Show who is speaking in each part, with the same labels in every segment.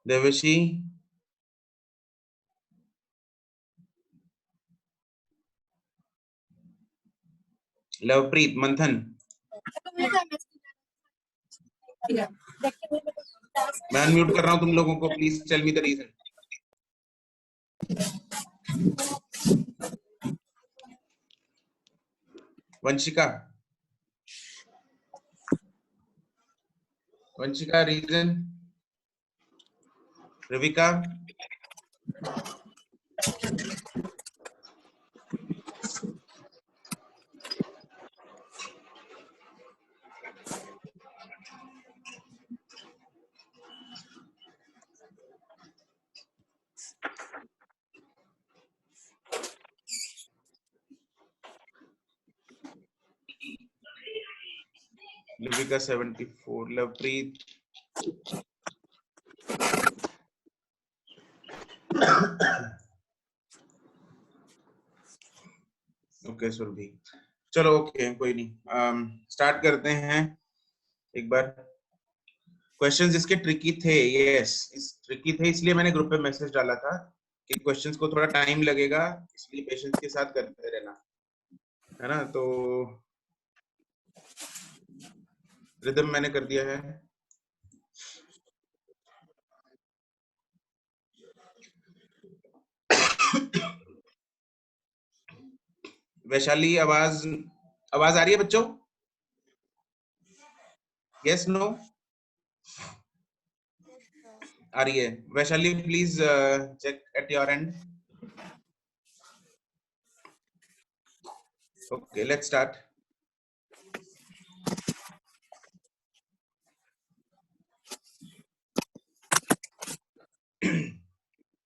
Speaker 1: देवशी, लवप्रीत, मंथन। मैं अनम्यूट कर रहा हूं तुम लोगों को, please tell me the reason. Vanshika, Vanshika reason. Ravika, Livika 74, Lovepreet, okay Surabhi. चलो ओके, कोई नहीं, स्टार्ट करते हैं एक बार। क्वेश्चंस इसके ट्रिकी थे, यस ट्रिकी थे, इसलिए मैंने ग्रुप पे मैसेज डाला था कि क्वेश्चंस को थोड़ा टाइम लगेगा, इसलिए पेशेंस के साथ करते रहना, है ना। तो रिदम मैंने कर दिया है। वैशाली, आवाज आवाज आ रही है बच्चों? Yes no? आ रही है। Vaishali please check at your end. Okay let's start.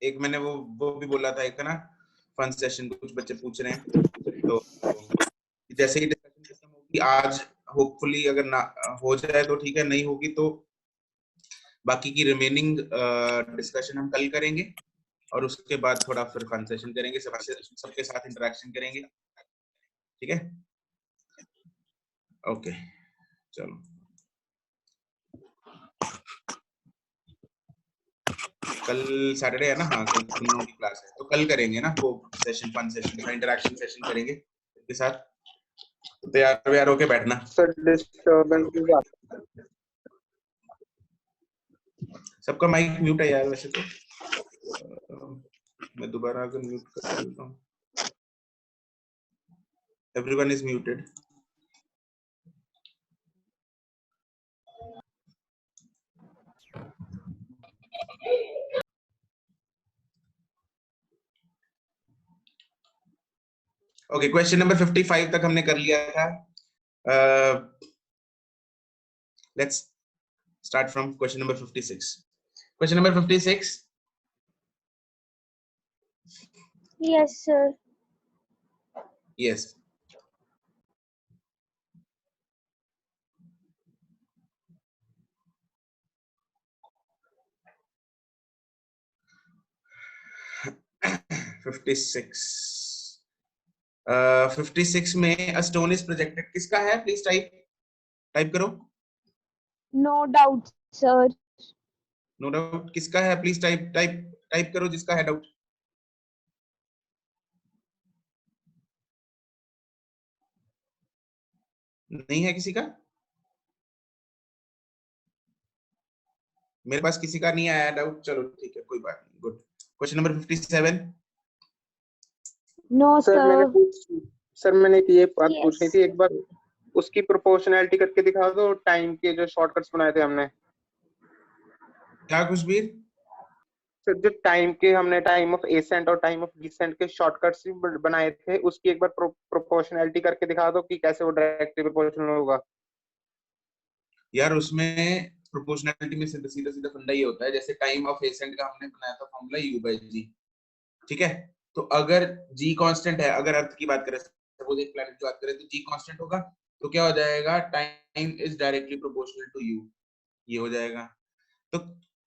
Speaker 1: एक मैंने वो भी बोला था, एक ना फन सेशन, कुछ बच्चे पूछ रहे हैं, तो जैसे ही डिस्कशन खत्म होगी आज, होपफुली अगर ना हो जाए तो ठीक है, नहीं होगी तो बाकी की रिमेनिंग डिस्कशन हम कल करेंगे, और उसके बाद थोड़ा फिर फन सेशन करेंगे, सबके साथ इंटरेक्शन करेंगे, ठीक है। ओके चलो, कल सैटरडे है ना, हाँ कल तुम लोगों की क्लास है, तो कल करेंगे ना वो session, fun session, interaction session करेंगे सबके साथ। तो तैयार होके बैठना।
Speaker 2: सर डिस्टर्बेंस की बात,
Speaker 1: सबका माइक म्यूट है यार वैसे तो, मैं दोबारा अगर म्यूट कर देता हूँ। Everyone is muted. Okay, question number 55 तक हमने कर लिया था। Let's start from question number 56। Question number 56।
Speaker 3: Yes, sir.
Speaker 1: Yes, $56 56 में अ स्टोन इज प्रोजेक्टेड, किसका है? प्लीज टाइप करो।
Speaker 3: No doubt, sir.
Speaker 1: No doubt किसका है? प्लीज टाइप करो जिसका है डाउट। नहीं है किसी का? मेरे पास किसी का नहीं आया डाउट, चलो ठीक है, कोई बात नहीं, good. Question number 57।
Speaker 3: No,
Speaker 2: sir मैंने ये बात
Speaker 3: Yes.
Speaker 2: पूछनी थी, एक बार उसकी प्रोपोर्शनैलिटी करके दिखा दो, टाइम के जो शॉर्टकट्स बनाए थे हमने।
Speaker 1: क्या खुशबीर?
Speaker 2: सर जो टाइम के हमने टाइम ऑफ एसेंट और टाइम ऑफ डिसेंट के शॉर्टकट्स बनाए थे, उसकी एक बार प्रोपोर्शनैलिटी करके दिखा दो कि कैसे वो डायरेक्टली प्रोपोर्शनल होगा।
Speaker 1: यार उसमें प्रोपोर्शनैलिटी में सीधा सीधा फंडा ये होता है, जैसे टाइम ऑफ एसेंट का हमने बनाया था फॉर्मूला U/G, ठीक है। तो अगर G कांस्टेंट है, अगर अर्थ की बात करें, सपोज एक प्लैनेट की बात करें, तो G कांस्टेंट होगा, तो क्या हो जाएगा? Time is directly proportional to U, ये हो जाएगा। तो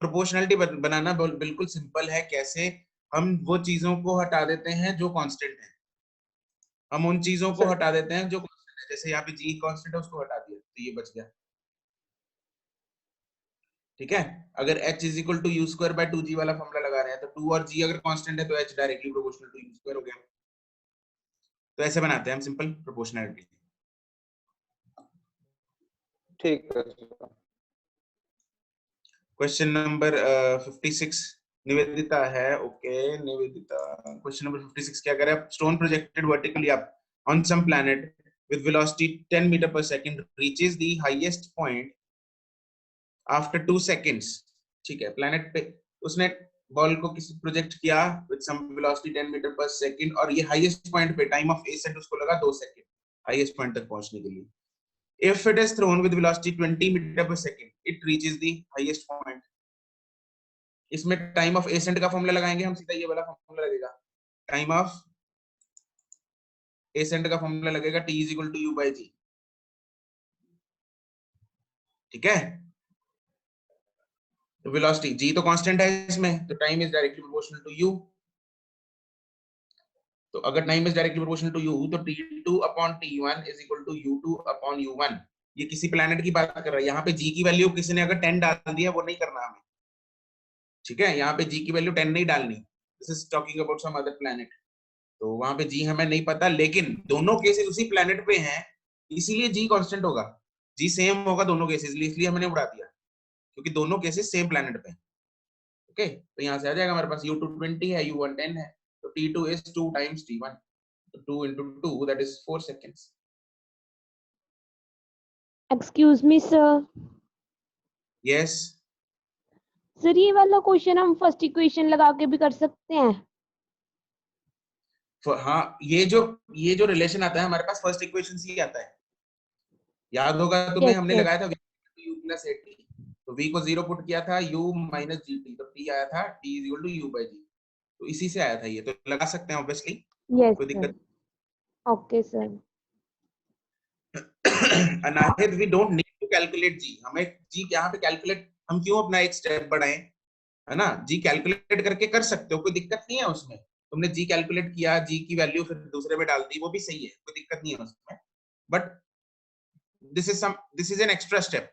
Speaker 1: प्रोपोर्शनलिटी बनाना बिल्कुल सिंपल है, कैसे हम वो चीजों को हटा देते हैं जो कांस्टेंट है, हम उन चीजों को हटा देते हैं जो कांस्टेंट है, जैसे यहाँ पे G कांस्टेंट है, उसको हटा दिया तो ये बच गया। ठीक है, अगर h is equal to u square by 2g वाला फॉर्मूला लगा रहे हैं तो 2 और g अगर कांस्टेंट है तो h directly proportional to u square हो गया। तो ऐसे बनाते हैं हम सिंपल प्रोपोर्शनैलिटी।
Speaker 2: ठीक है।
Speaker 1: क्वेश्चन नंबर 56 निवेदिता है। ओके निवेदिता, क्वेश्चन नंबर 56 क्या कह रहा है? Stone projected vertically up on some planet with velocity 10 meter per second reaches the highest point after 2 seconds। ठीक है, प्लैनेट पे उसने बॉल को किसी प्रोजेक्ट किया with some velocity 10 meter per second और ये हाईएस्ट पॉइंट पे टाइम ऑफ ascent उसको लगा 2 सेकंड हाईएस्ट पॉइंट तक पहुंचने के लिए। if it is thrown with velocity 20 meter per second it reaches the highest point। इसमें टाइम ऑफ ascent का फॉर्मूला लगाएंगे हम, सीधा ये वाला फॉर्मूला लगेगा। टाइम ऑफ ascent का फॉर्मूला लगेगा t is equal to u by g। ठीक है, तो वेलोसिटी g तो कांस्टेंट है इसमें, तो time is directly proportional to u। तो अगर time is directly proportional to u तो t2 upon t1 is equal to u2 upon u1। ये किसी प्लैनेट की बात कर रहा है, यहाँ पे g की वैल्यू किसी ने अगर 10 डाल दिया वो नहीं करना हमें। ठीक है, यहाँ पे g की वैल्यू 10 नहीं डालनी। This is talking about some other planet, तो वहां पे g हमें नहीं पता, लेकिन दोनों केसेस उसी प्लैनेट पे हैं इसीलिए g कांस्टेंट होगा, g सेम होगा दोनों केसेस, इसलिए हमने उड़ा दिया क्योंकि दोनों केसेस सेम प्लैनेट पे। ओके, तो यहाँ से आ जाएगा हमारे पास u2 20 है, u1 10 है, तो t2 is 2 times t1, तो 2 into 2 that is 4 seconds।
Speaker 3: Excuse me sir.
Speaker 1: yes
Speaker 3: sir ये वाला क्वेश्चन हम फर्स्ट इक्वेशन लगा के भी कर सकते हैं?
Speaker 1: हाँ, ये जो रिलेशन आता है हमारे पास फर्स्ट इक्वेशन से ही आता है। याद होगा तुम्हें, हमने लगाया था u plus 80, तो v को 0 पुट किया था, u minus gt, तो t आया था t is equal to u by g, तो इसी से आया था ये, तो लगा सकते हैं ऑब्वियसली,
Speaker 3: यस
Speaker 1: कोई दिक्कत।
Speaker 3: Okay sir.
Speaker 1: Anahit we don't need to calculate g, हमें g यहाँ पे कैलकुलेट हम क्यों अपना एक स्टेप बढ़ाएं, है ना? g कैलकुलेट करके कर सकते हो, कोई दिक्कत नहीं है उसमें। तुमने g कैलकुलेट किया, g की वैल्यू फिर दूसरे में डाल दी, वो भी सही है, कोई दिक्कत नहीं है उसमें, but this is an extra step.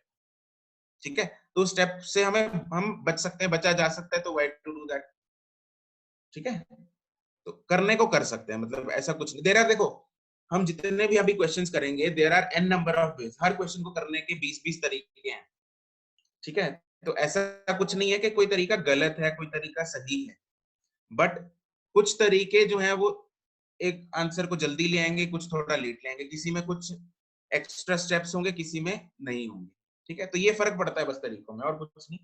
Speaker 1: ठीक है, तो स्टेप से हम बच सकते हैं, बचा जा सकता है, तो वाई टू डू दैट। ठीक है, तो करने को कर सकते हैं, मतलब ऐसा कुछ नहीं। देयर आर, देखो हम जितने भी अभी क्वेश्चंस करेंगे, there are an number of ways, हर क्वेश्चन को करने के 20-20 तरीके हैं। ठीक है, तो ऐसा कुछ नहीं है कि कोई तरीका गलत है, कोई तरीका सही है, बट कुछ तरीके जो है वो एक आंसर को जल्दी ले आएंगे, कुछ थोड़ा लेट ले आएंगे, किसी में कुछ एक्स्ट्रा स्टेप्स होंगे, किसी में नहीं होंगे। ठीक है, तो ये फर्क पड़ता है बस तरीकों में, और कुछ नहीं।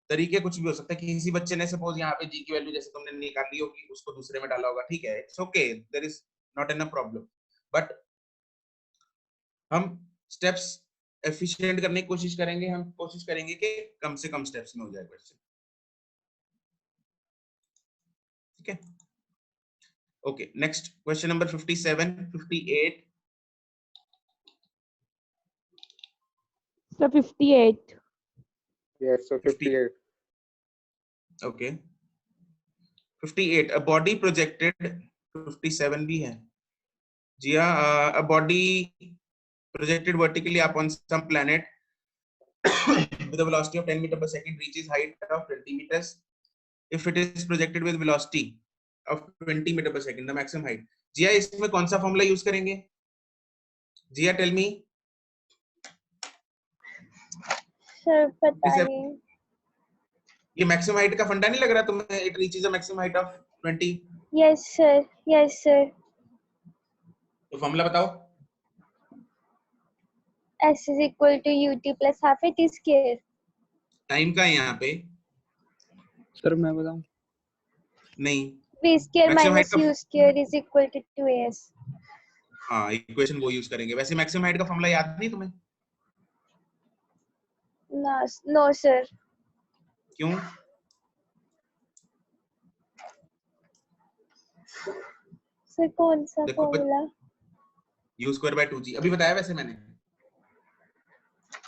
Speaker 1: तरीके कुछ भी हो सकता है, किसी बच्चे ने सपोज यहाँ पे जी की वैल्यू जैसे तुमने निकाली होगी, उसको दूसरे में डाला होगा, ठीक है, it's okay, there is not an problem, but हम स्टेप्स एफिशिएंट करने की कोशिश करेंगे, हम कोशिश करेंगे कि कम से कम स्टेप्स में हो जाए क्वेश्चन। ठीक है, okay, next question number 57 58
Speaker 3: sir 58।
Speaker 2: Yes, so 58.
Speaker 1: Okay 58 a body projected, 57 भी है जी हाँ, a body projected vertically upon some planet with a velocity of 10 meter per second reaches height of 20 meters if it is projected with velocity of 20 meter per second, the maximum height। जिया इसमें कौन सा formula use करेंगे? जिया tell me.
Speaker 3: Sir पता नहीं।
Speaker 1: ये maximum height का फंडा नहीं लग रहा तुम्हें? It reaches a maximum height of 20।
Speaker 3: Yes sir, yes sir.
Speaker 1: तो फॉर्मूला बताओ।
Speaker 3: s is equal to ut plus half at square।
Speaker 1: Time का है यहाँ पे।
Speaker 4: सर मैं बताऊं?
Speaker 1: नहीं,
Speaker 3: v square
Speaker 1: maximum height
Speaker 3: minus
Speaker 1: का,
Speaker 3: u square is equal to 2s।
Speaker 1: हाँ इक्वेशन वो यूज करेंगे। वैसे मैक्सिमम हाइट का फॉर्मूला याद नहीं तुम्हें?
Speaker 3: No sir.
Speaker 1: क्यों?
Speaker 3: सर कौन सा formula?
Speaker 1: u square by 2g अभी बताया वैसे मैंने।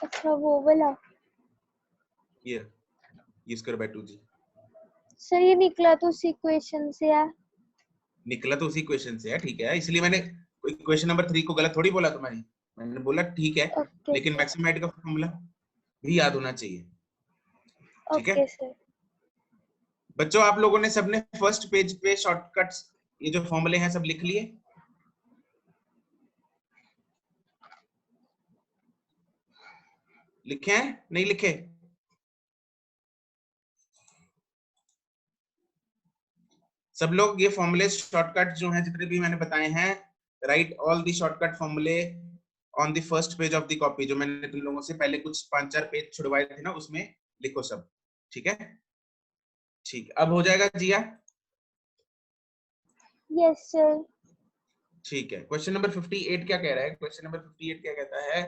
Speaker 3: अच्छा वो वाला।
Speaker 1: ये u square by 2g
Speaker 3: sir ये निकला तो उसी इक्वेशन से है।
Speaker 1: निकला तो उसी क्वेश्चन से है, ठीक है, इसलिए मैंने क्वेश्चन नंबर 3 को गलत थोड़ी बोला मैंने बोला ठीक है,
Speaker 3: Okay,
Speaker 1: लेकिन मैक्सिमम हाइट का फॉर्मूला भी याद होना चाहिए। ठीक है
Speaker 5: ओके सर।
Speaker 1: बच्चों, आप लोगों ने सबने फर्स्ट पेज पे शॉर्टकट्स ये जो फॉर्मूले हैं सब लिख लिए? लिखे हैं नहीं लिखे? सब लोग ये फॉर्मूले शॉर्टकट जो हैं जितने भी मैंने बताए हैं, राइट ऑल द शॉर्टकट फॉर्मूले on the first page of the copy. जो मैंने तुम लोगों से पहले कुछ 5-4 पेज छुड़वाए थे ना, उसमें लिखो सब। ठीक है, ठीक, अब हो जाएगा जिया?
Speaker 5: Yes sir.
Speaker 1: ठीक है, क्वेश्चन नंबर 58 क्या कह रहा है? क्वेश्चन नंबर 58 क्या कहता है?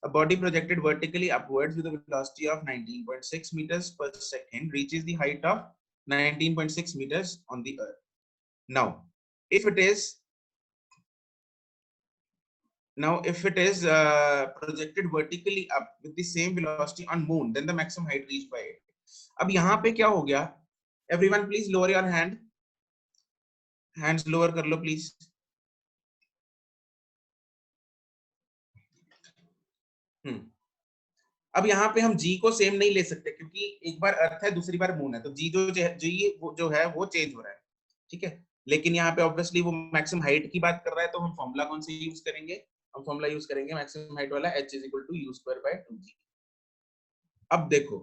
Speaker 1: A body projected vertically upwards with a velocity of 19.6 meters per second reaches the height of 19.6 meters on the earth. Now, if it is projected vertically up with the same velocity on moon, then the maximum height reached by it. अब यहाँ पे क्या हो गया? Everyone please lower your hand. Hands lower कर लो please. अब यहाँ पे हम जी को सेम नहीं ले सकते क्योंकि एक बार अर्थ है दूसरी बार मून है, तो जी जो है वो चेंज हो रहा है। ठीक है, लेकिन यहाँ पे ऑब्वियसली वो मैक्सिमम हाइट की बात कर रहा है, तो हम फॉर्मूला कौन सा यूज करेंगे? हम फॉर्मूला यूज करेंगे मैक्सिमम हाइट वाला, h = u²/2g। अब देखो,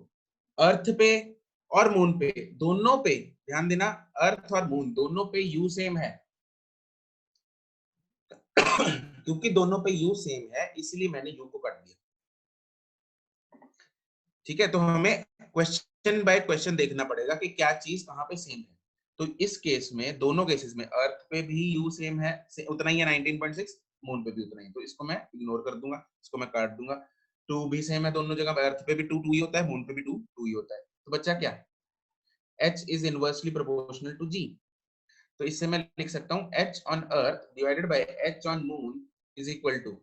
Speaker 1: अर्थ पे और मून पे, दोनों पे ध्यान देना, अर्थ और मून दोनों पे u सेम है। क्योंकि दोनों पे u सेम है इसलिए मैंने u को काट दिया। ठीक है, तो हमें क्वेश्चन बाय क्वेश्चन देखना पड़ेगा कि क्या चीज कहाँ पे सेम है। तो इस केस में, दोनों केसेस में अर्थ पे भी u सेम है, उतना ही है 19.6, मून पे भी उतना ही, तो इसको मैं इग्नोर कर दूंगा, इसको मैं काट दूंगा। 2 भी सेम है दोनों जगह, अर्थ पे भी 2 ही होता है, मून पे भी 2 ही होता है। तो बच्चा क्या? h is inversely proportional to g। तो इससे मैं लिख सकता हूँ h on earth divided by h on moon is equal to,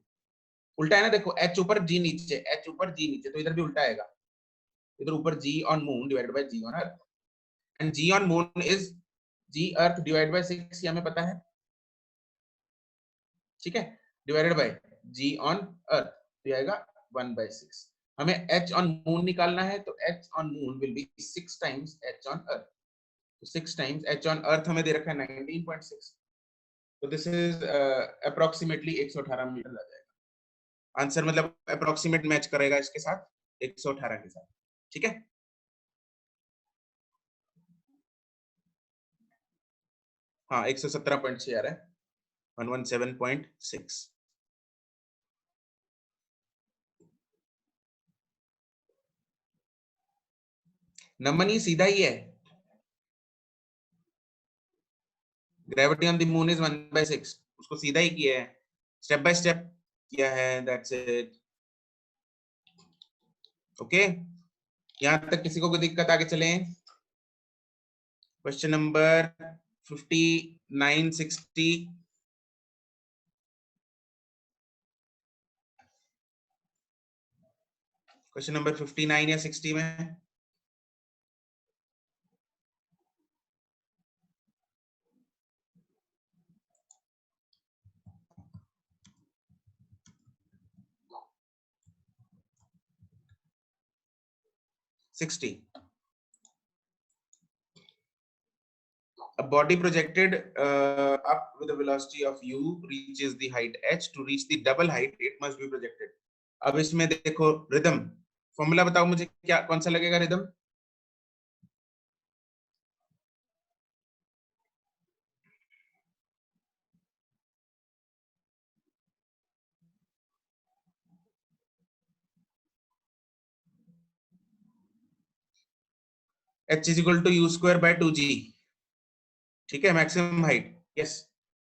Speaker 1: उल्टा है ना, देखो h ऊपर g नीचे, h ऊपर g नीचे, तो इधर भी उल्टा आएगा, इधर ऊपर g on moon divided by g on earth, and g on moon is g earth divided by 6, ये हमें पता है। ठीक है, divided by g on earth तो आएगा 1/6। हमें h on moon निकालना है, तो h on moon will be 6 times h on earth, तो 6 times h on earth हमें दे रखा है 19.6, तो दिस इज अप्रोक्सीमेटली 118 मीटर आ जाएगा आंसर, मतलब अप्रोक्सीमेट मैच करेगा इसके साथ 118 के साथ। ठीक है, हाँ 117.6 आ रहा है, 117.6। नमन ये सीधा ही है, gravity on the moon is 1/6, उसको सीधा ही किया है, स्टेप बाय स्टेप किया है, दैट्स इट। ओके, यहां तक किसी को कोई दिक्कत? आगे चलें, क्वेश्चन नंबर 59, 60। क्वेश्चन नंबर 59 या 60 में A body projected up with a velocity of u reaches the height h. To reach the double height, it must be projected. अब इसमें देखो रिदम, फॉर्मूला बताओ मुझे, क्या कौन सा लगेगा रिदम? h = u²/2g। ठीक है, maximum height, yes,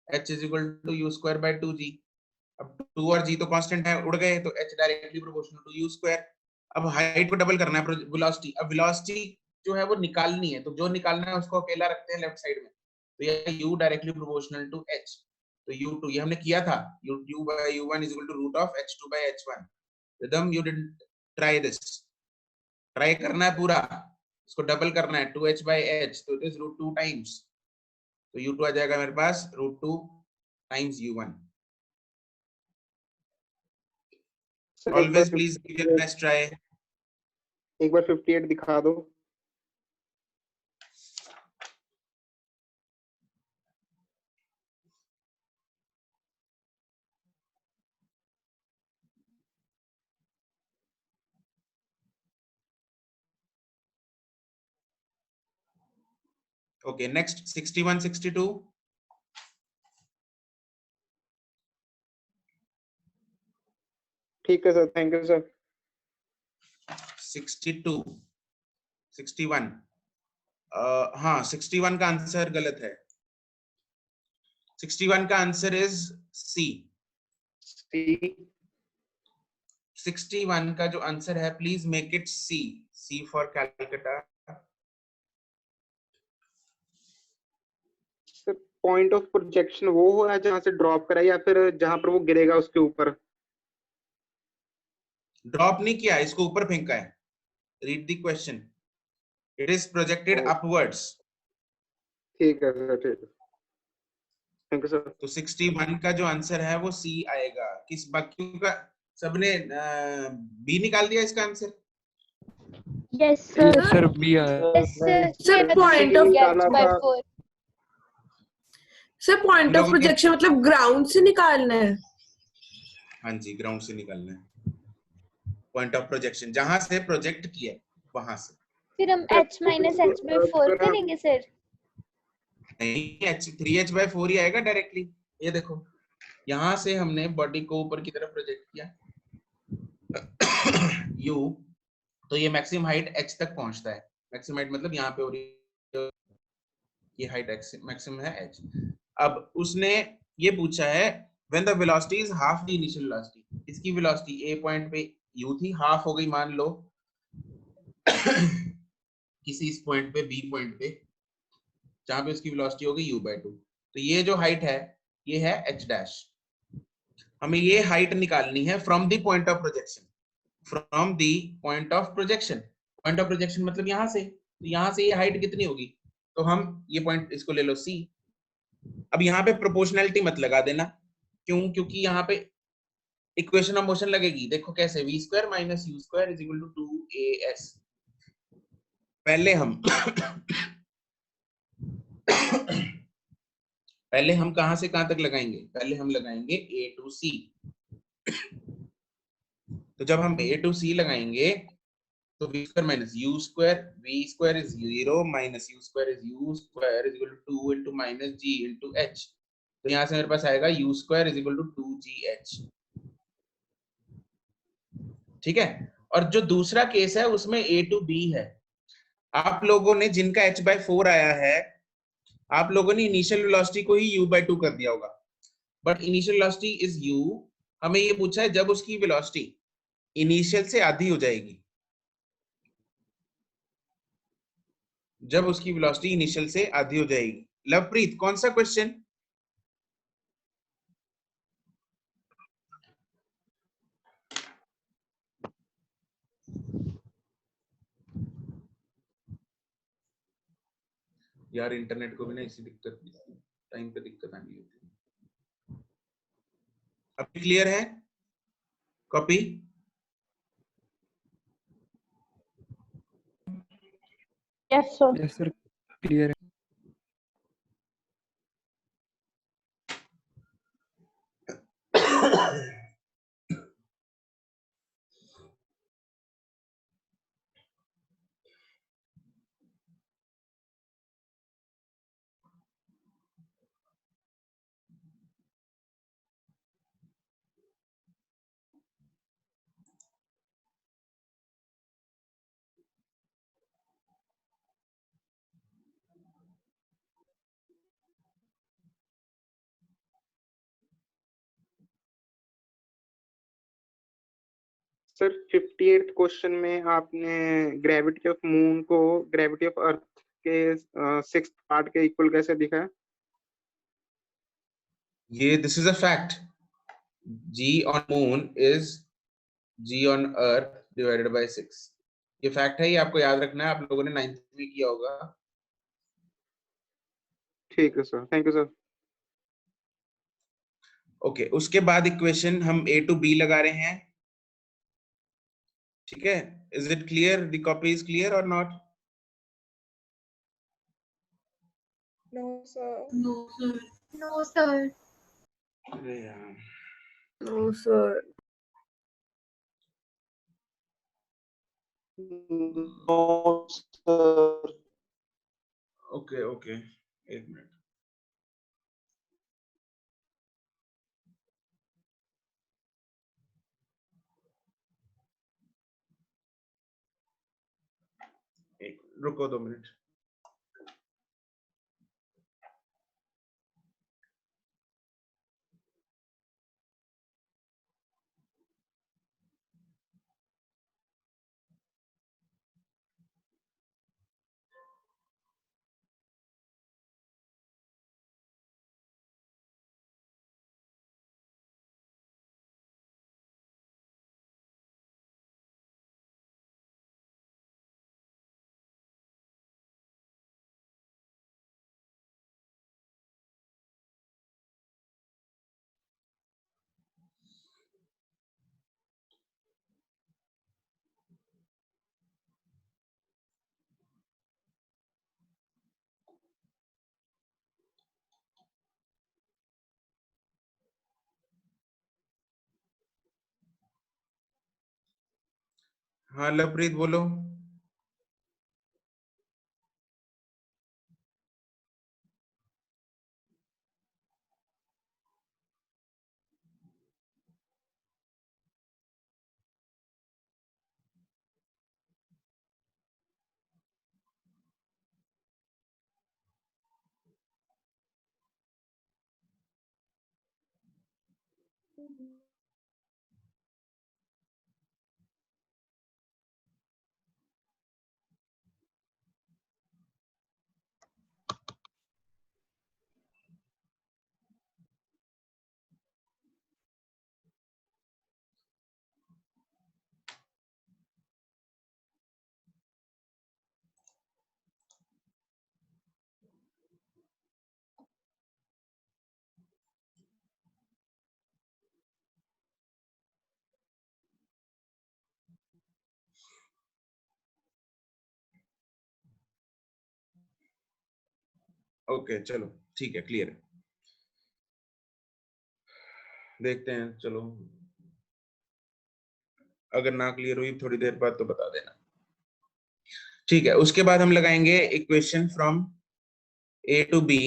Speaker 1: h = u²/2g। अब 2 और g तो कांस्टेंट है, उड़ गए, तो h directly proportional to u²। अब हाइट को डबल करना है, वेलोसिटी, अब वेलोसिटी जो है वो निकालनी है, तो जो निकालना है उसको अकेला रखते हैं लेफ्ट साइड में, तो ये u directly proportional to h, तो u2 ये हमने किया था, u1 = h2/h1। Rhythm, you didn't try this, try करना है पूरा, इसको डबल करना है, 2h/h, तो इट इज √2 टाइम्स, तो u2 आ जाएगा मेरे पास √2 टाइम्स u1।
Speaker 2: सर एक बार
Speaker 1: always please give your best try.
Speaker 2: एक बार 58 दिखा दो।
Speaker 1: ओके नेक्स्ट 61 62
Speaker 2: ठीक है सर, थैंक यू सर।
Speaker 1: 62 61 हाँ 61 का आंसर गलत है। 61 का आंसर इज सी। 61 का जो आंसर है please make it C. C for Calcutta.
Speaker 2: Sir point of projection वो हो है जहां से ड्रॉप करा या फिर जहां पर वो गिरेगा उसके ऊपर?
Speaker 1: ड्रॉप नहीं किया, इसको ऊपर फेंका है। Read the question. It is projected upwards.
Speaker 2: ठीक है सर, ठीक है, थैंक यू सर।
Speaker 1: तो 61 का जो आंसर है वो सी आएगा। किस बाकी का सबने बी निकाल दिया इसका answer?
Speaker 3: Yes sir.
Speaker 4: Sir B आया।
Speaker 3: Yes sir,
Speaker 5: sir point of
Speaker 2: निकाला था।
Speaker 5: सर पॉइंट ऑफ
Speaker 1: लोगों ने
Speaker 5: प्रोजेक्शन मतलब ग्राउंड से निकालना है?
Speaker 1: हाँ जी, ग्राउंड से निकालना है। पॉइंट ऑफ प्रोजेक्शन जहां से प्रोजेक्ट किया है वहां से।
Speaker 3: फिर हम h माइनस h by 4 करेंगे सर।
Speaker 1: नहीं, h 3h/4 ही आएगा डायरेक्टली। ये देखो, यहां से हमने बॉडी को ऊपर की तरफ प्रोजेक्ट किया u, तो ये मैक्सिमम हाइट h तक पहुंचता है। मैक्सिमम हाइट मतलब यहाँ पे हो रही है, ये हाइट मैक्सिमम है h। अब उसने ये पूछा है when the velocity is half the initial velocity. इसकी वेलोसिटी a पॉइंट पे u थी, हाफ हो गई मान लो किसी इस पॉइंट पे b पॉइंट पे, जहां पे उसकी वेलोसिटी हो गई u/2। तो ये जो हाइट है ये है h डैश। हमें ये हाइट निकालनी है from the point of projection. From the point of projection, point of projection मतलब यहां से, तो यहां से ये हाइट कितनी होगी? तो हम ये पॉइंट इसको ले लो c। अब यहाँ पे प्रोपोर्शनैलिटी मत लगा देना, क्यों? क्योंकि यहाँ पे इक्वेशन ऑफ मोशन लगेगी। देखो कैसे, v² - u² = 2as। पहले हम पहले हम कहां से कहां तक लगाएंगे? पहले हम लगाएंगे a to c। तो जब हम a to c लगाएंगे तो v² - u², v² is 0 - u² is u² = 2 into - g into h। तो यहां से मेरे पास आएगा u² = 2gh। ठीक है। और जो दूसरा केस है उसमें a to b है। आप लोगों ने जिनका h/4 आया है, आप लोगों ने इनिशियल वेलोसिटी को ही u/2 कर दिया होगा, but initial velocity is u। हमें ये पूछा है जब उसकी वेलोसिटी इनिशियल से आधी हो जाएगी, जब उसकी वेलोसिटी इनिशियल से आधी हो जाएगी। लवप्रीत, कौन सा क्वेश्चन? यार इंटरनेट को भी ना इसी दिक्कत, टाइम पे दिक्कत आनी होती है। अब क्लियर है? Copy?
Speaker 3: Yes sir.
Speaker 4: Yes sir, clear है।
Speaker 2: सर 58th क्वेश्चन में आपने ग्रेविटी ऑफ मून को ग्रेविटी ऑफ अर्थ के 6th पार्ट के इक्वल कैसे दिखा?
Speaker 1: ये this is a fact. g on moon is g on earth divided by 6। ये फैक्ट है, ये आपको याद रखना है। आप लोगों ने 9th में किया होगा।
Speaker 2: ठीक है sir, thank you sir.
Speaker 1: Okay, उसके बाद इक्वेशन हम a to b लगा रहे हैं। ठीक है, is it clear? The copy is clear और not?
Speaker 6: No, sir.
Speaker 5: No sir.
Speaker 6: No, sir.
Speaker 1: अरे यार,
Speaker 5: no sir.
Speaker 2: No sir.
Speaker 1: Okay okay, एक मिनट। रुको 2 मिनट। हाँ लवप्रीत बोलो। ओके चलो ठीक है, क्लियर है। देखते हैं, चलो अगर ना क्लियर हुई थोड़ी देर बाद तो बता देना। ठीक है, उसके बाद हम लगाएंगे equation from A to B.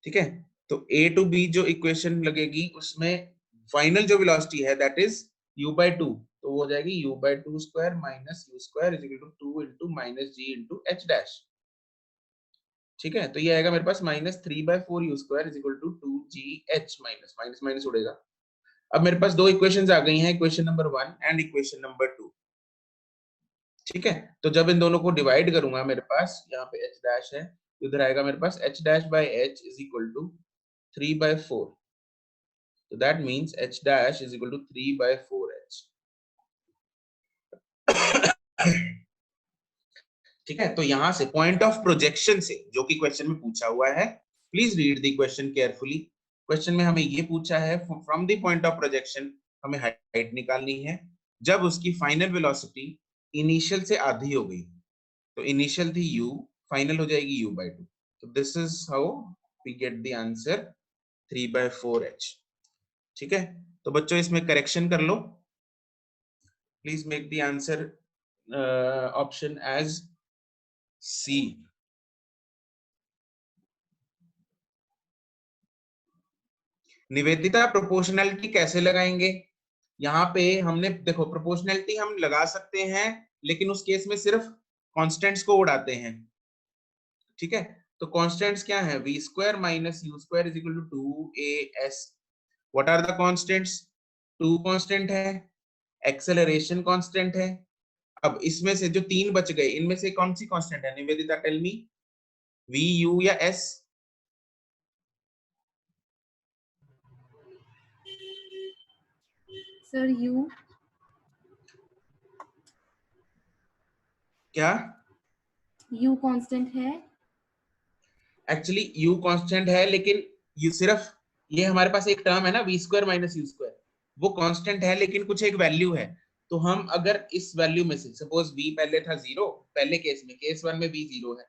Speaker 1: ठीक है, तो ए टू बी जो इक्वेशन लगेगी उसमें फाइनल जो वेलोसिटी है दैट इज u by 2, तो वो हो जाएगी u by 2 square minus u square is equal to 2 into minus g into h dash. ठीक है, तो ये आएगा मेरे पास minus 3/4 u square is equal to 2gh, minus minus minus उड़ेगा। अब मेरे पास दो इक्वेशंस आ गई हैं, equation number 1 and equation number 2। ठीक है, तो जब इन दोनों को डिवाइड करूंगा मेरे पास यहाँ पे h डैश है, इधर आएगा मेरे पास h dash by h is equal to 3/4, तो that means h dash is equal to 3/4h। ठीक है, तो यहां से पॉइंट ऑफ प्रोजेक्शन से जो कि क्वेश्चन में पूछा हुआ है, please read the question carefully. Question में हमें ये पूछा है from the point of projection हमें हाइट निकालनी है जब उसकी फाइनल वेलोसिटी इनिशियल से आधी हो गई। तो इनिशियल थी u, फाइनल हो जाएगी u by 2। तो this is how we get the answer 3/4h। ठीक है, तो बच्चों इसमें करेक्शन कर लो। Please make the answer option as C. Nivedita proportionality कैसे लगाएंगे? यहाँ पे हमने देखो प्रोपोर्शनैलिटी हम लगा सकते हैं, लेकिन उस केस में सिर्फ कांस्टेंट्स को उड़ाते हैं। ठीक है, तो कांस्टेंट्स क्या है? v square minus u square is equal to 2as। What are the constants? 2 constant है, एक्सेलरेशन कांस्टेंट है। अब इसमें से जो 3 बच गए, इनमें से कौन सी कांस्टेंट है? Nivedita tell me, v, u या s?
Speaker 7: Sir u।
Speaker 1: क्या
Speaker 7: u कांस्टेंट है?
Speaker 1: एक्चुअली u कांस्टेंट है, लेकिन ये सिर्फ ये हमारे पास एक टर्म है ना v square minus u square, वो कांस्टेंट है लेकिन कुछ एक वैल्यू है। तो हम अगर इस वैल्यू में से सपोज v पहले था 0, पहले केस में, केस 1 में v 0 है,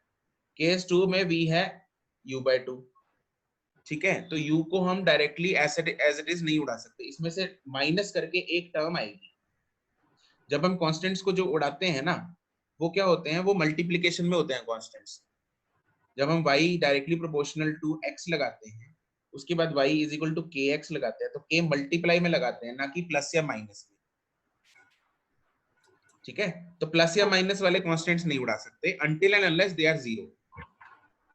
Speaker 1: केस 2 में v है u by 2। ठीक है, तो u को हम डायरेक्टली एज इट इज नहीं उड़ा सकते, इसमें से माइनस करके एक टर्म आएगी। जब हम कांस्टेंट्स को जो उड़ाते हैं ना, वो क्या होते हैं? वो मल्टीप्लिकेशन में होते हैं कांस्टेंट्स। जब हम y directly proportional to x लगाते हैं, उसके बाद y is equal to kx लगाते हैं, तो k मल्टीप्लाई में लगाते हैं, ना कि प्लस या माइनस में। ठीक है, तो प्लस या माइनस वाले कांस्टेंट्स नहीं उड़ा सकते until end unless they are zero.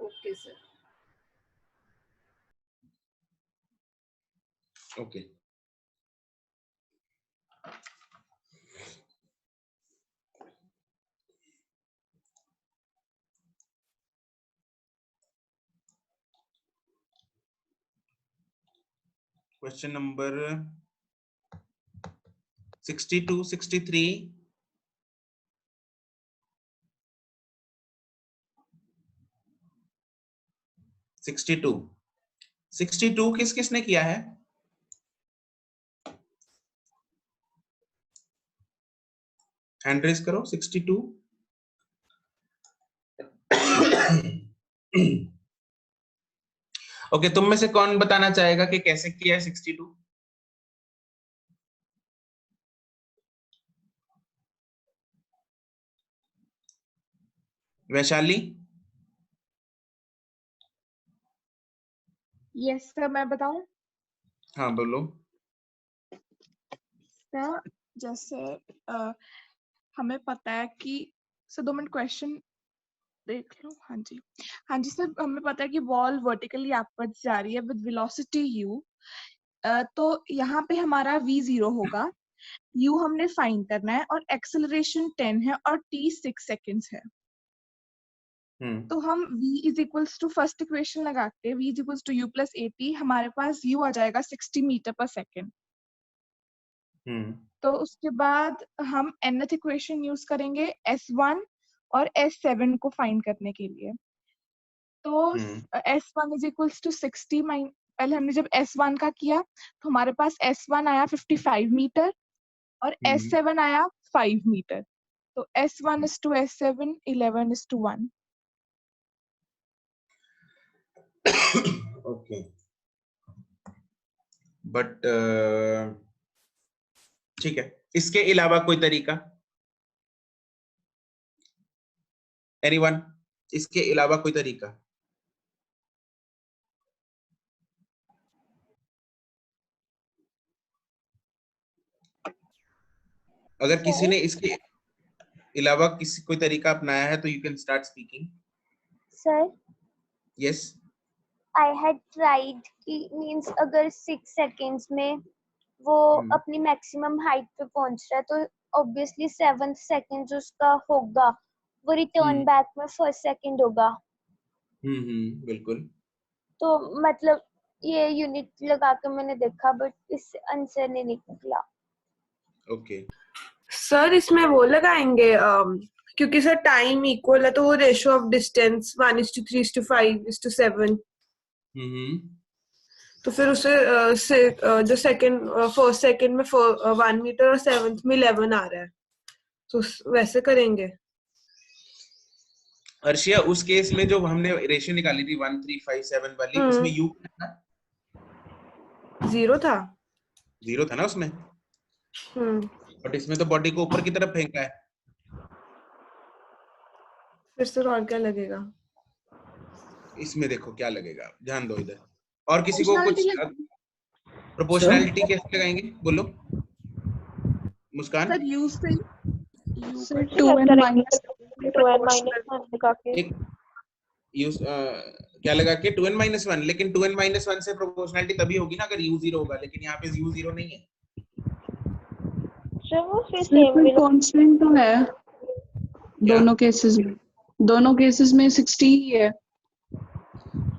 Speaker 5: Okay sir.
Speaker 1: Okay, question number 62, 63, 62, 62 किस किसने किया है? हैंड रेज करो। 62 ओके, तुम में से कौन बताना चाहेगा कि कैसे किया है 62? वैशाली?
Speaker 6: यस सर, मैं बताऊं?
Speaker 1: हाँ बोलो।
Speaker 6: सर जैसे हमें पता है कि सर 2 मिनट क्वेश्चन देख लो। हाँ जी, हाँ जी सर, हमें पता है कि बॉल वर्टिकली अपवर्ड्स जा रही है विद वेलोसिटी u। तो यहाँ पे हमारा v0 होगा, u हमने फाइंड करना है और एक्सेलरेशन 10 है और t 6 सेकेंड्स है। तो हम v is equals to first equation लगा के v is equals to u plus at, हमारे पास u आ जाएगा 60 मीटर पर सेकेंड। तो उसके बाद हम nth इक्वेशन यूज करेंगे s1 और s7 को फाइंड करने के लिए। तो s1 इज इक्वल्स टू 60 पहले हमने जब s1 का किया तो हमारे पास s1 आया 55 मीटर और s7 आया 5 मीटर। तो s1 is to s7, 11 is to 1।
Speaker 1: Okay, but ठीक है, इसके अलावा कोई तरीका? एनीवन? इसके अलावा कोई तरीका? अगर किसी ने इसके अलावा किसी कोई तरीका अपनाया है तो you can start speaking.
Speaker 3: Sir
Speaker 1: yes,
Speaker 3: I had tried कि मींस अगर 6 सेकेंड्स में वो अपनी मैक्सिमम हाइट पे पहुंच रहा है तो ऑब्वियसली 7th सेकेंड जो उसका होगा वो रिटर्न बैक में फर्स्ट सेकेंड होगा।
Speaker 1: बिल्कुल।
Speaker 3: तो मतलब ये यूनिट लगा के मैंने देखा बट इससे आंसर नहीं निकला।
Speaker 1: ओके,
Speaker 5: सर इसमें वो लगाएंगे क्योंकि सर टाइम इक्वल है तो वो रेशियो ऑफ डिस्टेंस 1:3:5:7। तो फिर उसे जो सेकंड फर्स्ट सेकंड में 1 मीटर और 7th में 11 आ रहा है, तो वैसे करेंगे।
Speaker 1: अर्शिया, उस केस में जो हमने रेशियो निकाली थी 1357 वाली, उसमें u कितना था?
Speaker 5: 0 था।
Speaker 1: 0 था ना उसमें। बट इसमें तो बॉडी को ऊपर की तरफ फेंका है।
Speaker 5: फिर सर और क्या लगेगा?
Speaker 1: इसमें देखो क्या लगेगा, ध्यान दो इधर। और किसी को कुछ प्रोपोर्शनैलिटी कैसे लगाएंगे? बोलो मुस्कान।
Speaker 6: सर u से
Speaker 8: सर 2n माइनस 1 लगा के
Speaker 1: एक यूज क्या लगा के 2n-1, लेकिन 2n-1 से प्रोपोर्शनैलिटी तभी होगी ना अगर u 0 होगा, लेकिन यहाँ पे u 0 नहीं है।
Speaker 8: सर वो फिर सेम कांस्टेंट तो है दोनों केसेस में। दोनों केसेस में 60 ही है।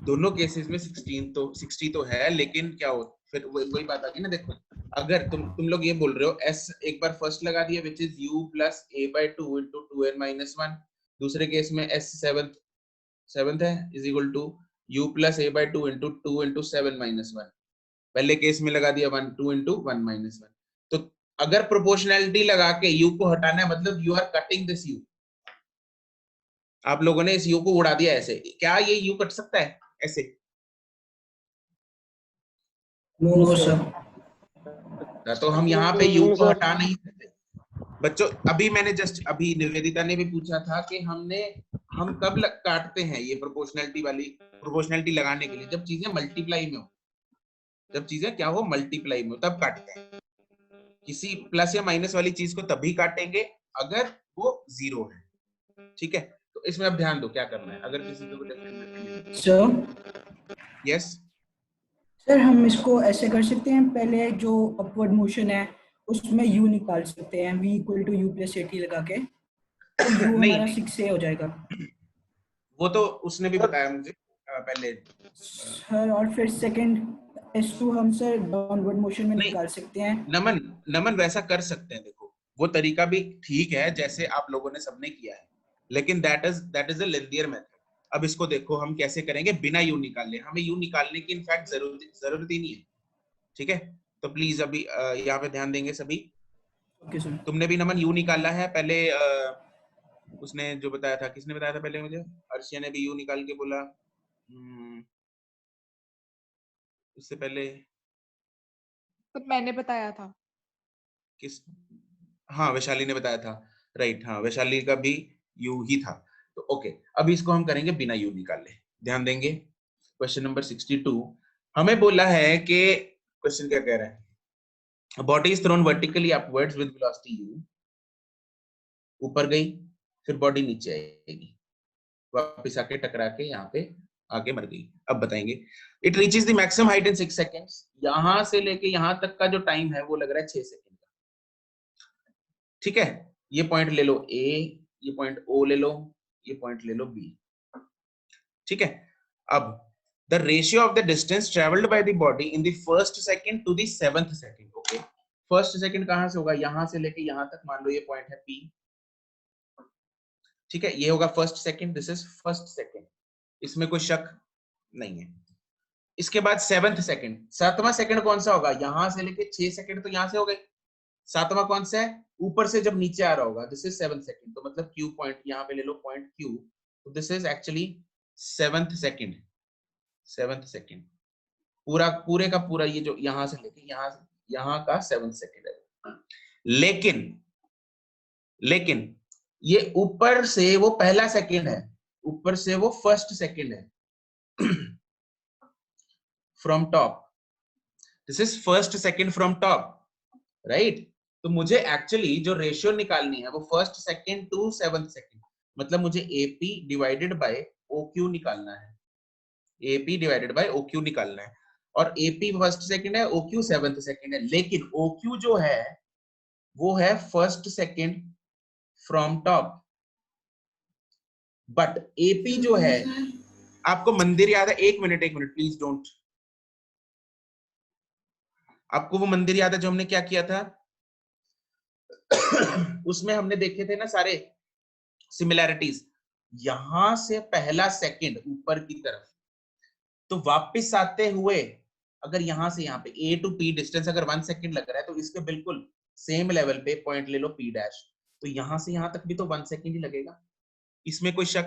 Speaker 1: दोनों केसेस में 60 तो है, लेकिन क्या हो फिर वही बात आ गई ना। देखो, अगर तुम लोग ये बोल रहे हो s एक बार फर्स्ट लगा दिया which is u plus a/2 into 2n-1, दूसरे केस में s 7th है is equal to u plus a/2 into 2 into 7-1। पहले केस में लगा दिया 2 into 1-1। तो अगर प्रोपोर्शनैलिटी लगा के u को हटाना है मतलब you are cutting this u। आप लोगों ने इस u को उड़ा दिया ऐसे। क्या ये u कट सकता है ऐसे?
Speaker 9: No sir.
Speaker 1: तो हम यहाँ पे u को हटा नहीं सकते। बच्चों, अभी मैंने जस्ट अभी निवेदिता ने भी पूछा था कि हमने हम कब काटते हैं ये प्रोपोर्शनैलिटी लगाने के लिए? जब चीजें मल्टीप्लाई में हो, जब चीजें क्या हो, मल्टीप्लाई में हो, तब काटते हैं। किसी प्लस या माइनस वाली चीज को तभी काटेंगे अगर वो 0 है, ठीक है? तो इसमें अब ध्यान दो क्या करना है। अगर किसी को
Speaker 9: सर
Speaker 1: यस,
Speaker 9: सर हम इसको ऐसे कर सकते हैं, पहले जो अपवर्ड मोशन है उसमें u निकाल सकते हैं, v equal to u plus 80 लगा के, तो u
Speaker 1: नहीं
Speaker 9: हमारा
Speaker 1: नहीं
Speaker 9: 6 से हो जाएगा
Speaker 1: वो तो उसने भी बताया मुझे पहले।
Speaker 9: सर। और फिर सेकंड s2 हम सर डाउनवर्ड मोशन में
Speaker 1: नहीं
Speaker 9: निकाल सकते हैं।
Speaker 1: नमन वैसा कर सकते हैं, देखो वो तरीका भी ठीक है जैसे आप लोगों ने सबने किया है, लेकिन that is a lengthier method. अब इसको देखो हम कैसे करेंगे बिना यू निकालने। हमें यू निकालने की इनफैक्ट जरूरत ही नहीं है, ठीक है? तो प्लीज अभी यहाँ पे ध्यान देंगे सभी।
Speaker 9: Okay sir.
Speaker 1: तुमने भी नमन यू निकाला है पहले, उसने जो बताया था, किसने बताया था पहले मुझे? अर्शिया ने भी यू निकाल के बोला। उससे पहले
Speaker 6: तो मैंने बताया था।
Speaker 1: किस? हाँ वैशाली ने बताया था, राइट। हाँ वैशाली का भी यू ही था। तो ओके, अभी इसको हम करेंगे बिना यू निकाले। ध्यान देंगे क्वेश्चन नंबर 62। हमें बोला है कि क्वेश्चन क्या कह रहा है, body is thrown vertically upwards with velocity u, ऊपर गई, फिर बॉडी नीचे आएगी, वापस आके टकरा के यहाँ पे आगे मर गई। अब बताएंगे, it reaches the maximum height in 6 seconds. यहां से लेके यहां तक का जो टाइम है वो लग रहा है 6 सेकंड का, ठीक है? ये पॉइंट ले लो A, ये पॉइंट O ले लो, ये पॉइंट ले लो B, ठीक है? अब the ratio of the distance traveled by the body in the first second to the 7th second, okay? First second कहां से होगा? यहां से लेके यहां तक, मान लो ये पॉइंट है P, ठीक है? ये होगा first second, this is first second, इसमें कोई शक नहीं है। इसके बाद 7th सेकंड, 7वां सेकंड कौन सा होगा? यहां से लेके 6 सेकंड तो यहां से हो गए, 7वां कौन सा है? ऊपर से जब नीचे आ रहा होगा, दिस इज 7th सेकंड। तो मतलब Q पॉइंट यहाँ पे ले लो, पॉइंट Q, तो this is actually 7th second. 7th second पूरे का पूरा ये जो यहां से लेके यहाँ का 7th सेकंड है। लेकिन ये ऊपर से वो पहला सेकंड है, ऊपर से वो फर्स्ट सेकंड है। From top, this is first second from top, right? तो मुझे एक्चुअली जो रेशियो निकालनी है वो first second to 7th second, मतलब मुझे AP डिवाइडेड बाय OQ निकालना है। AP डिवाइडेड बाय OQ निकालना है, और AP फर्स्ट सेकंड है, OQ 7th सेकंड है। लेकिन OQ जो है वो है first second from top, but AP जो है, आपको मंदिर याद है? एक मिनट प्लीज डोंट। आपको वो मंदिर याद है जो हमने क्या किया था? उसमें हमने देखे थे ना सारे सिमिलैरिटीज। यहां से पहला सेकंड ऊपर की तरफ, तो वापस आते हुए अगर यहां से यहाँ पे A टू P डिस्टेंस अगर 1 सेकंड लग रहा है, तो इसके बिल्कुल सेम लेवल पे पॉइंट ले लो P डैश, तो यहां से यहां तक भी तो 1 सेकंड ही लगेगा, इसमें कोई शक?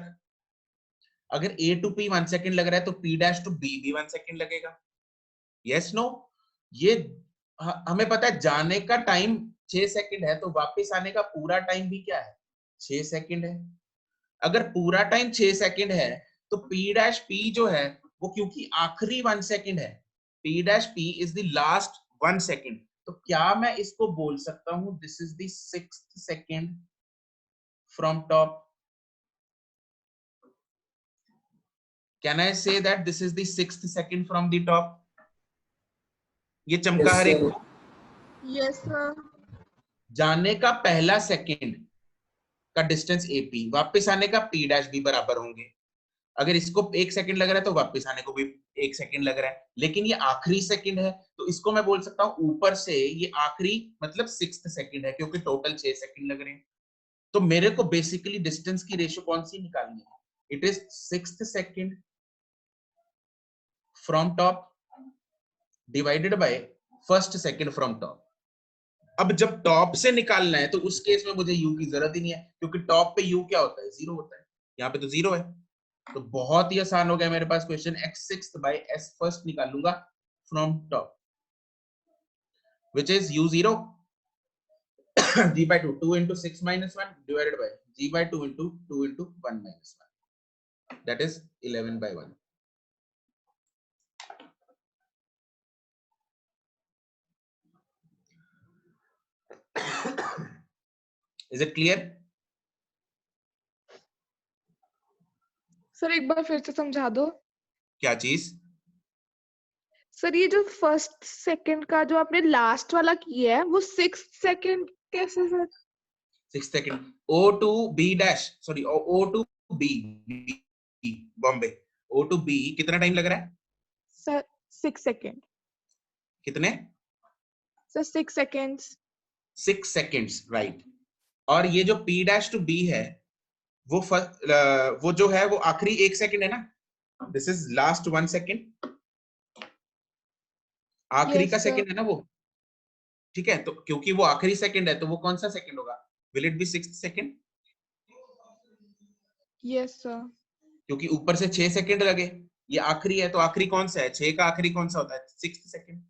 Speaker 1: अगर A टू P 1 सेकंड लग रहा है तो P डैश टू B भी 1 सेकंड लगेगा। Yes no? ये हमें पता है जाने का टाइम 6 सेकंड है, तो वापस आने का पूरा टाइम भी क्या है? 6 सेकंड है। अगर पूरा टाइम 6 सेकंड है तो P डैश P जो है वो, क्योंकि आखिरी 1 सेकंड है, P dash P is the last 1 second, तो क्या मैं इसको बोल सकता हूं this is the 6th second from top? Can I say that this is the 6th second from the top? ये चमका हर एक
Speaker 6: यस सर।
Speaker 1: जाने का पहला सेकंड का डिस्टेंस AP, वापस आने का P डैश B बराबर होंगे। अगर इसको 1 सेकंड लग रहा है तो वापस आने को भी 1 सेकंड लग रहा है, लेकिन ये आखिरी सेकंड है, तो इसको मैं बोल सकता हूं ऊपर से ये आखिरी मतलब 6th सेकंड है, क्योंकि टोटल 6 सेकंड लग रहे हैं। तो मेरे को बेसिकली डिस्टेंस की रेशियो कौन सी निकालनी है? It is 6th second from top divided by first second from top. अब जब टॉप से निकालना है तो उस केस में मुझे U की जरूरत ही नहीं है, क्योंकि टॉप पे U क्या होता है? 0 होता है, यहाँ पे तो 0 है। तो बहुत ही आसान हो गया मेरे पास question. x6 by s first निकालूंगा from top, which is u0 g by 2 into 6 minus 1 divided by g by 2 into 1 minus 1, that is 11/1. Is it clear?
Speaker 6: Sir एक बार फिर से समझा दो।
Speaker 1: क्या चीज?
Speaker 6: सर ये जो फर्स्ट सेकंड का जो आपने लास्ट वाला किया है वो 6 सेकंड कैसे sir?
Speaker 1: 6 second O to B dash, sorry O to B, Bombay, O to B कितना टाइम लग रहा है
Speaker 6: सर 6 सेकंड।
Speaker 1: कितने?
Speaker 6: Sir 6 seconds.
Speaker 1: 6 seconds, right. और ये जो P dash to B है वो जो है वो आखिरी 1 सेकंड है ना, दिस इज लास्ट 1 सेकंड, आखिरी
Speaker 6: Yes,
Speaker 1: का
Speaker 6: sir.
Speaker 1: सेकंड है ना वो, ठीक है। तो क्योंकि वो आखिरी सेकंड है तो वो कौन सा सेकंड होगा? Will it be 6th second?
Speaker 6: Yes sir.
Speaker 1: क्योंकि ऊपर से 6 सेकंड लगे, ये आखिरी है तो आखिरी कौन सा है? 6 का आखिरी कौन सा होता है? 6th सेकंड,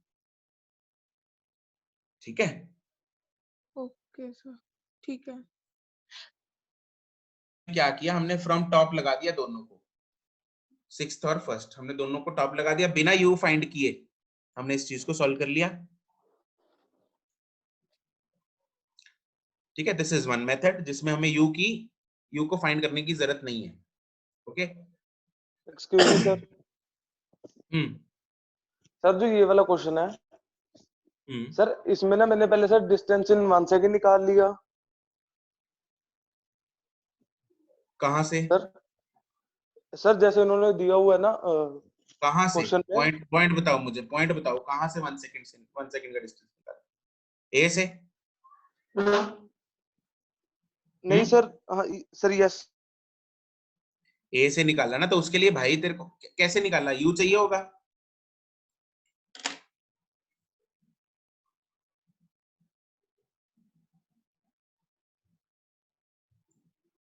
Speaker 1: ठीक है।
Speaker 6: ओके सर, ठीक है।
Speaker 1: क्या किया हमने? फ्रॉम टॉप लगा दिया दोनों को, 6th और 1st, हमने दोनों को टॉप लगा दिया बिना यू फाइंड किए, हमने इस चीज को सॉल्व कर लिया, ठीक है। दिस इज वन मेथड जिसमें हमें यू को फाइंड करने की जरूरत नहीं है, okay.
Speaker 10: Excuse me sir, sir जो ये वाला क्वेश्चन है सर, इसमें ना मैंने पहले सर डिस्टेंस इन 1 सेकंड निकाल लिया।
Speaker 1: कहां से?
Speaker 10: सर जैसे उन्होंने दिया हुआ है ना
Speaker 1: कहां से?
Speaker 10: क्वेश्चन में
Speaker 1: पॉइंट बताओ मुझे, पॉइंट बताओ कहां से 1 सेकंड का डिस्टेंस निकाला? ए से?
Speaker 10: नहीं सर, हाँ सर, यस
Speaker 1: ए से निकाला ना, तो उसके लिए भाई तेरे को कैसे निकाला? यू चाहिए होगा,